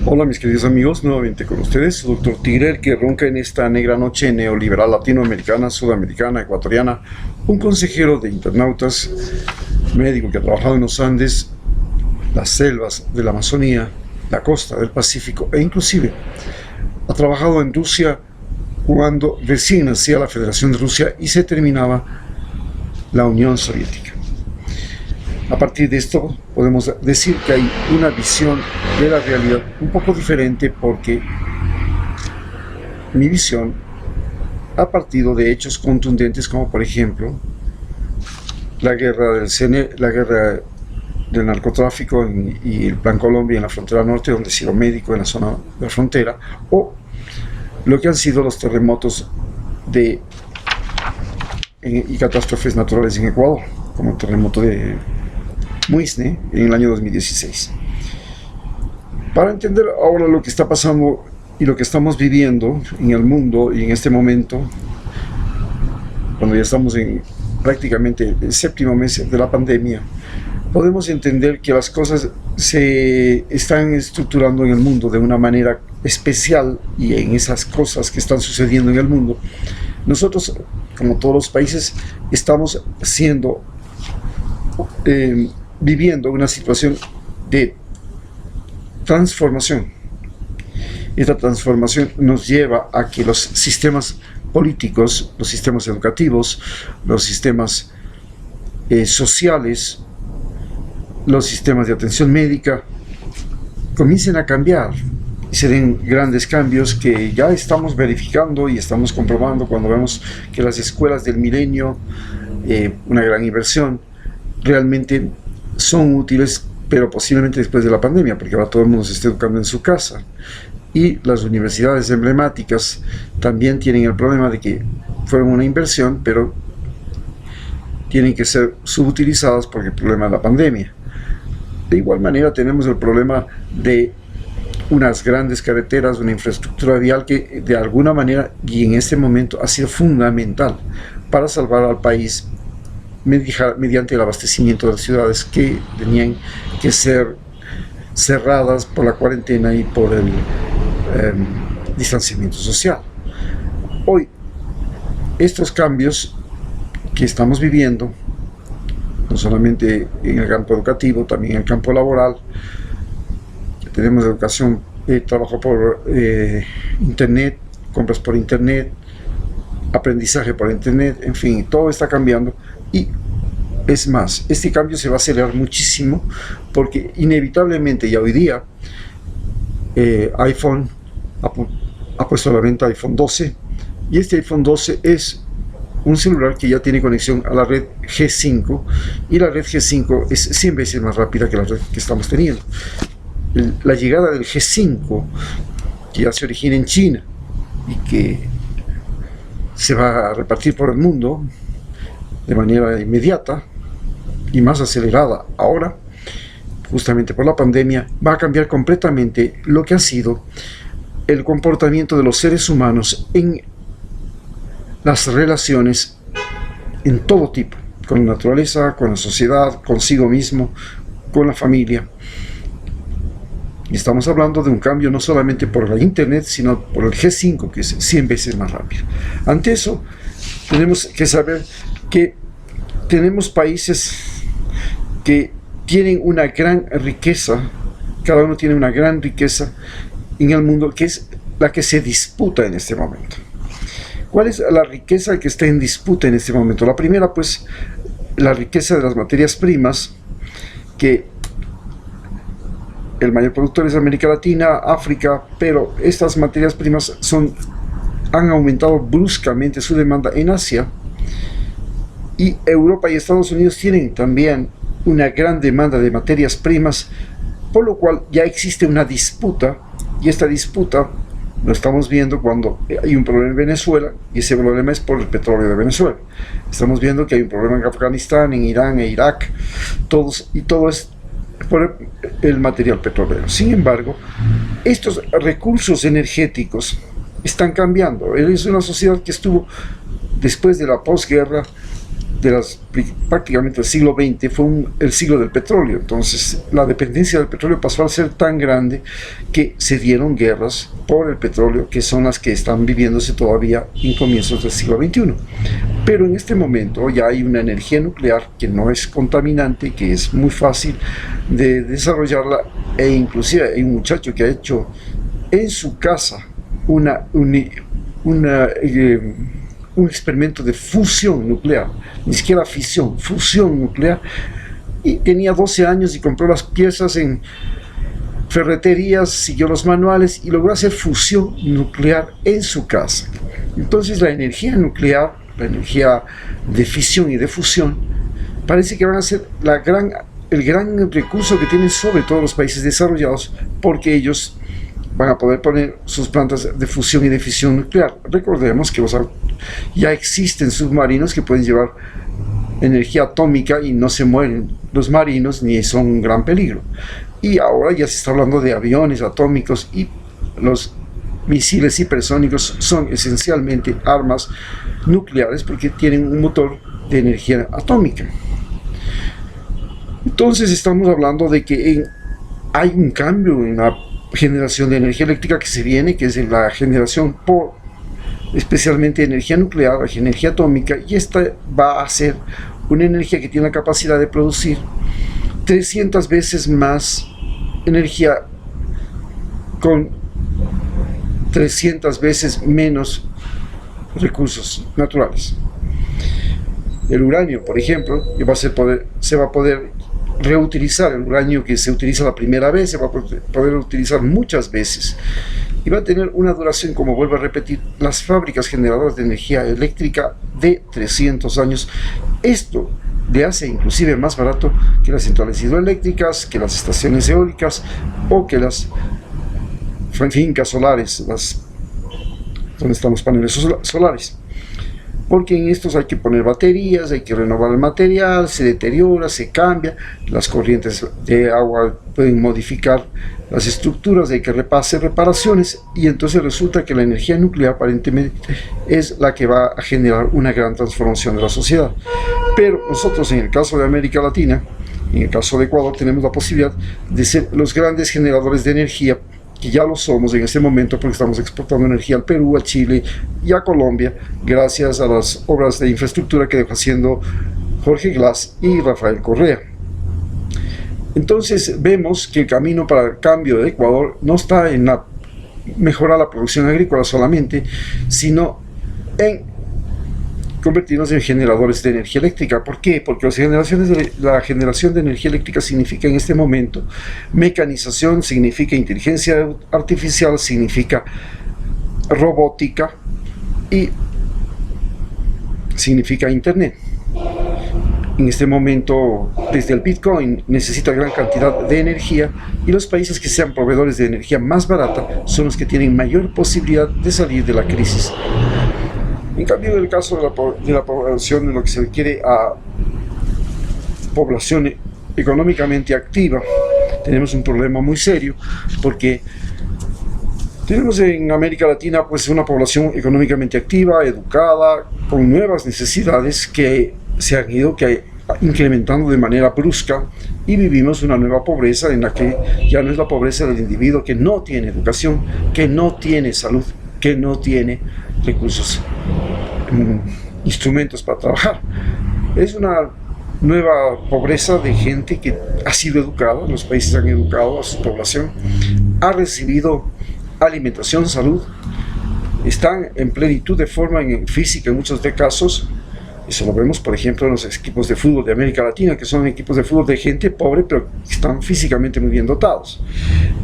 Hola mis queridos amigos, nuevamente con ustedes, su Dr. Tigre, el que ronca en esta negra noche neoliberal latinoamericana, sudamericana, ecuatoriana, un consejero de internautas, médico que ha trabajado en los Andes, las selvas de la Amazonía, la costa del Pacífico e inclusive ha trabajado en Rusia cuando recién nacía la Federación de Rusia y se terminaba la Unión Soviética. A partir de esto podemos decir que hay una visión de la realidad un poco diferente, porque mi visión ha partido de hechos contundentes como por ejemplo la guerra del narcotráfico y el Plan Colombia en la frontera norte, donde he sido médico en la zona de la frontera, o lo que han sido los terremotos y catástrofes naturales en Ecuador, como el terremoto de Muisne en el año 2016. Para entender ahora lo que está pasando y lo que estamos viviendo en el mundo y en este momento, cuando ya estamos en prácticamente el séptimo mes de la pandemia, podemos entender que las cosas se están estructurando en el mundo de una manera especial, y en esas cosas que están sucediendo en el mundo, nosotros, como todos los países, estamos viviendo una situación de transformación. Esta transformación nos lleva a que los sistemas políticos, los sistemas educativos, los sistemas sociales, los sistemas de atención médica comiencen a cambiar y se den grandes cambios que ya estamos verificando y estamos comprobando cuando vemos que las escuelas del milenio, una gran inversión, realmente son útiles, pero posiblemente después de la pandemia, porque ahora todo el mundo se está educando en su casa. Y las universidades emblemáticas también tienen el problema de que fueron una inversión, pero tienen que ser subutilizadas por el problema de la pandemia. De igual manera tenemos el problema de unas grandes carreteras, una infraestructura vial que de alguna manera y en este momento ha sido fundamental para salvar al país mediante el abastecimiento de las ciudades que tenían que ser cerradas por la cuarentena y por el distanciamiento social. Hoy, estos cambios que estamos viviendo, no solamente en el campo educativo, también en el campo laboral, tenemos educación, trabajo por internet, compras por internet, aprendizaje por internet, en fin, todo está cambiando. Y es más, este cambio se va a acelerar muchísimo, porque inevitablemente ya hoy día iPhone ha puesto a la venta iPhone 12, y este iPhone 12 es un celular que ya tiene conexión a la red G5, y la red G5 es 100 veces más rápida que la red que estamos teniendo. La llegada del G5, que ya se origina en China y que se va a repartir por el mundo de manera inmediata y más acelerada ahora, justamente por la pandemia, va a cambiar completamente lo que ha sido el comportamiento de los seres humanos en las relaciones en todo tipo, con la naturaleza, con la sociedad, consigo mismo, con la familia. Y estamos hablando de un cambio no solamente por la internet, sino por el G5, que es 100 veces más rápido. Ante eso, tenemos que saber que tenemos países que tienen una gran riqueza, cada uno tiene una gran riqueza en el mundo, que es la que se disputa en este momento. ¿Cuál es la riqueza que está en disputa en este momento? La primera, pues, la riqueza de las materias primas, que el mayor productor es América Latina, África, pero estas materias primas han aumentado bruscamente su demanda en Asia, y Europa y Estados Unidos tienen también una gran demanda de materias primas, por lo cual ya existe una disputa, y esta disputa lo estamos viendo cuando hay un problema en Venezuela, y ese problema es por el petróleo de Venezuela. Estamos viendo que hay un problema en Afganistán, en Irán e Irak, todo es por el material petrolero. Sin embargo, estos recursos energéticos están cambiando. Es una sociedad que estuvo, después de la posguerra, prácticamente el siglo XX fue el siglo del petróleo. Entonces la dependencia del petróleo pasó a ser tan grande que se dieron guerras por el petróleo, que son las que están viviéndose todavía en comienzos del siglo XXI. Pero en este momento ya hay una energía nuclear que no es contaminante, que es muy fácil de desarrollarla, e inclusive hay un muchacho que ha hecho en su casa un experimento de fusión nuclear, ni siquiera fisión, fusión nuclear, y tenía 12 años y compró las piezas en ferreterías, siguió los manuales y logró hacer fusión nuclear en su casa. Entonces la energía nuclear, la energía de fisión y de fusión, parece que van a ser el gran recurso que tienen sobre todo los países desarrollados, porque ellos van a poder poner sus plantas de fusión y de fisión nuclear. Recordemos que ya existen submarinos que pueden llevar energía atómica y no se mueren los marinos ni son un gran peligro. Y ahora ya se está hablando de aviones atómicos, y los misiles hipersónicos son esencialmente armas nucleares porque tienen un motor de energía atómica. Entonces estamos hablando de que hay un cambio en la generación de energía eléctrica que se viene, que es la generación especialmente energía nuclear, energía atómica, y esta va a ser una energía que tiene la capacidad de producir 300 veces más energía con 300 veces menos recursos naturales. El uranio, por ejemplo, se va a poder reutilizar. El uranio que se utiliza la primera vez se va a poder utilizar muchas veces, y va a tener una duración, como vuelvo a repetir, las fábricas generadoras de energía eléctrica de 300 años. Esto le hace inclusive más barato que las centrales hidroeléctricas, que las estaciones eólicas o que las fincas solares, donde están los paneles solares. Porque en estos hay que poner baterías, hay que renovar el material, se deteriora, se cambia, las corrientes de agua pueden modificar las estructuras, hay que hacer reparaciones, y entonces resulta que la energía nuclear aparentemente es la que va a generar una gran transformación de la sociedad. Pero nosotros, en el caso de América Latina, en el caso de Ecuador, tenemos la posibilidad de ser los grandes generadores de energía, que ya lo somos en este momento, porque estamos exportando energía al Perú, a Chile y a Colombia, gracias a las obras de infraestructura que dejó haciendo Jorge Glass y Rafael Correa. Entonces vemos que el camino para el cambio de Ecuador no está en mejorar la producción agrícola solamente, sino en convertirnos en generadores de energía eléctrica. ¿Por qué? Porque la generación de energía eléctrica significa en este momento mecanización, significa inteligencia artificial, significa robótica y significa internet. En este momento, desde el Bitcoin necesita gran cantidad de energía, y los países que sean proveedores de energía más barata son los que tienen mayor posibilidad de salir de la crisis. En cambio, en el caso de la población, en lo que se refiere a población económicamente activa, tenemos un problema muy serio, porque tenemos en América Latina pues una población económicamente activa, educada, con nuevas necesidades que se han ido incrementando de manera brusca, y vivimos una nueva pobreza en la que ya no es la pobreza del individuo que no tiene educación, que no tiene salud, que no tiene recursos, instrumentos para trabajar. Es una nueva pobreza de gente que ha sido educada, los países han educado a su población, ha recibido alimentación, salud, están en plenitud de forma física en muchos de casos. Eso lo vemos, por ejemplo, en los equipos de fútbol de América Latina, que son equipos de fútbol de gente pobre, pero están físicamente muy bien dotados.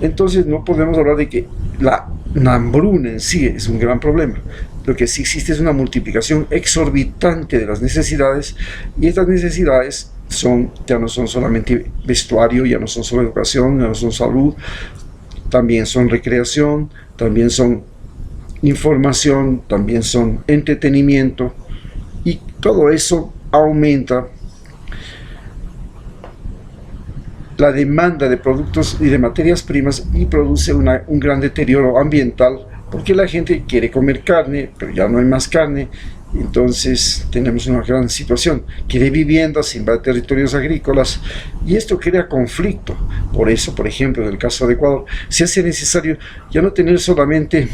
Entonces no podemos hablar de que la hambruna en sí es un gran problema. Lo que sí existe es una multiplicación exorbitante de las necesidades, y estas necesidades ya no son solamente vestuario, ya no son solo educación, ya no son salud, también son recreación, también son información, también son entretenimiento, y todo eso aumenta la demanda de productos y de materias primas, y produce un gran deterioro ambiental, porque la gente quiere comer carne, pero ya no hay más carne, Entonces tenemos una gran situación, quiere viviendas, invade territorios agrícolas, y esto crea conflicto. Por eso, por ejemplo, en el caso de Ecuador, se hace necesario ya no tener solamente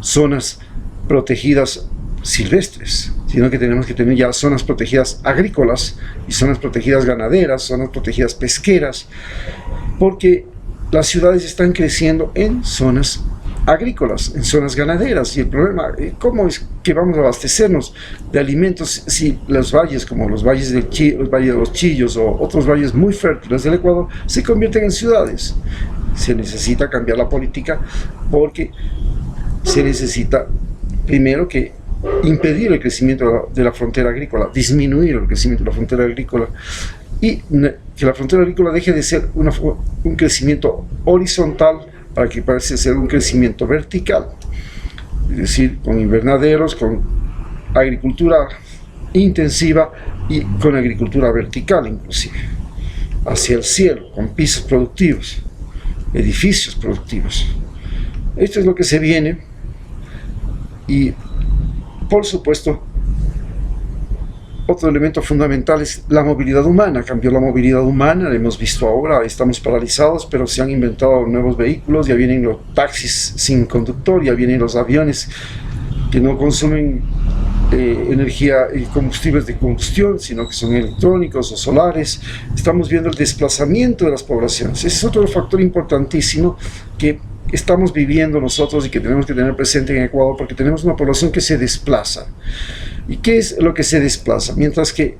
zonas protegidas silvestres, sino que tenemos que tener ya zonas protegidas agrícolas y zonas protegidas ganaderas, zonas protegidas pesqueras, porque las ciudades están creciendo en zonas agrícolas, en zonas ganaderas, y el problema, ¿cómo es que vamos a abastecernos de alimentos si los valles, como los valles de los Chillos o otros valles muy fértiles del Ecuador, se convierten en ciudades? Se necesita cambiar la política, porque se necesita primero que impedir el crecimiento de la frontera agrícola, disminuir el crecimiento de la frontera agrícola, y que la frontera agrícola deje de ser un crecimiento horizontal para que pase a ser un crecimiento vertical, es decir, con invernaderos, con agricultura intensiva y con agricultura vertical inclusive, hacia el cielo, con pisos productivos, edificios productivos. Esto es lo que se viene, y por supuesto otro elemento fundamental es la movilidad humana. Cambió la movilidad humana, la hemos visto ahora, estamos paralizados, pero se han inventado nuevos vehículos, ya vienen los taxis sin conductor, ya vienen los aviones que no consumen energía y combustibles de combustión, sino que son electrónicos o solares. Estamos viendo el desplazamiento de las poblaciones. Ese es otro factor importantísimo que estamos viviendo nosotros y que tenemos que tener presente en Ecuador, porque tenemos una población que se desplaza. ¿Y qué es lo que se desplaza? Mientras que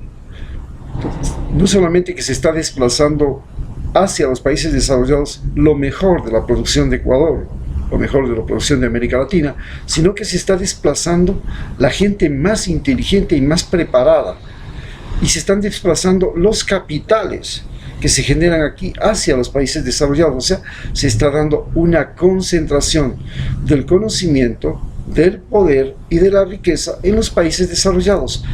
no solamente que se está desplazando hacia los países desarrollados lo mejor de la producción de Ecuador, lo mejor de la producción de América Latina, sino que se está desplazando la gente más inteligente y más preparada, y se están desplazando los capitales que se generan aquí hacia los países desarrollados. O sea, se está dando una concentración del conocimiento, del poder y de la riqueza en los países desarrollados.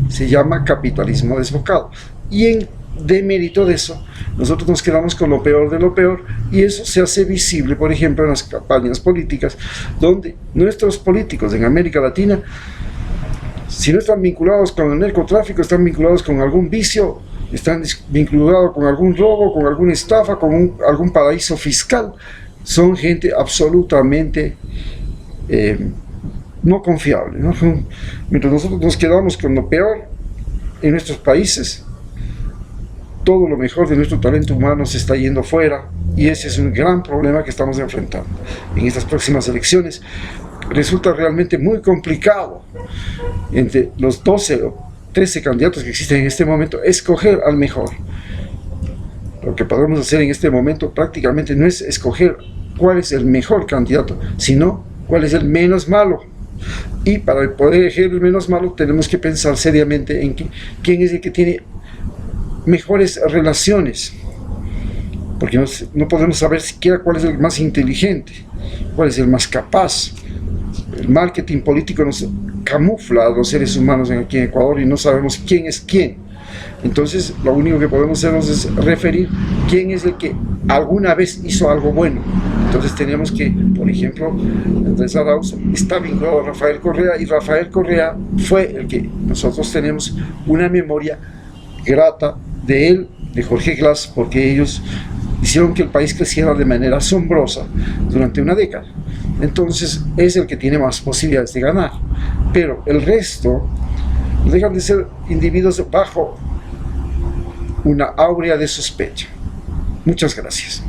Se llama capitalismo desbocado, y en demérito de eso nosotros nos quedamos con lo peor de lo peor, y eso se hace visible, por ejemplo, en las campañas políticas, donde nuestros políticos en América Latina, si no están vinculados con el narcotráfico, están vinculados con algún vicio, están vinculados con algún robo, con alguna estafa, con algún paraíso fiscal. Son gente absolutamente no confiable, ¿no? Mientras nosotros nos quedamos con lo peor en nuestros países, todo lo mejor de nuestro talento humano se está yendo fuera, y ese es un gran problema que estamos enfrentando. En estas próximas elecciones resulta realmente muy complicado, entre los 12 o 13 candidatos que existen en este momento, escoger al mejor. Lo que podemos hacer en este momento prácticamente no es escoger cuál es el mejor candidato, sino cuál es el menos malo. Y para poder elegir el menos malo tenemos que pensar seriamente en quién es el que tiene mejores relaciones, porque no podemos saber siquiera cuál es el más inteligente, cuál es el más capaz. El marketing político nos camufla a los seres humanos aquí en Ecuador y no sabemos quién es quién. Entonces lo único que podemos hacernos es referir quién es el que alguna vez hizo algo bueno. Entonces tenemos que, por ejemplo, Andrés Arauz está vinculado a Rafael Correa, y Rafael Correa fue el que nosotros tenemos una memoria grata de él, de Jorge Glass, porque ellos hicieron que el país creciera de manera asombrosa durante una década. Entonces es el que tiene más posibilidades de ganar, pero el resto dejan de ser individuos bajo una áurea de sospecha. Muchas gracias.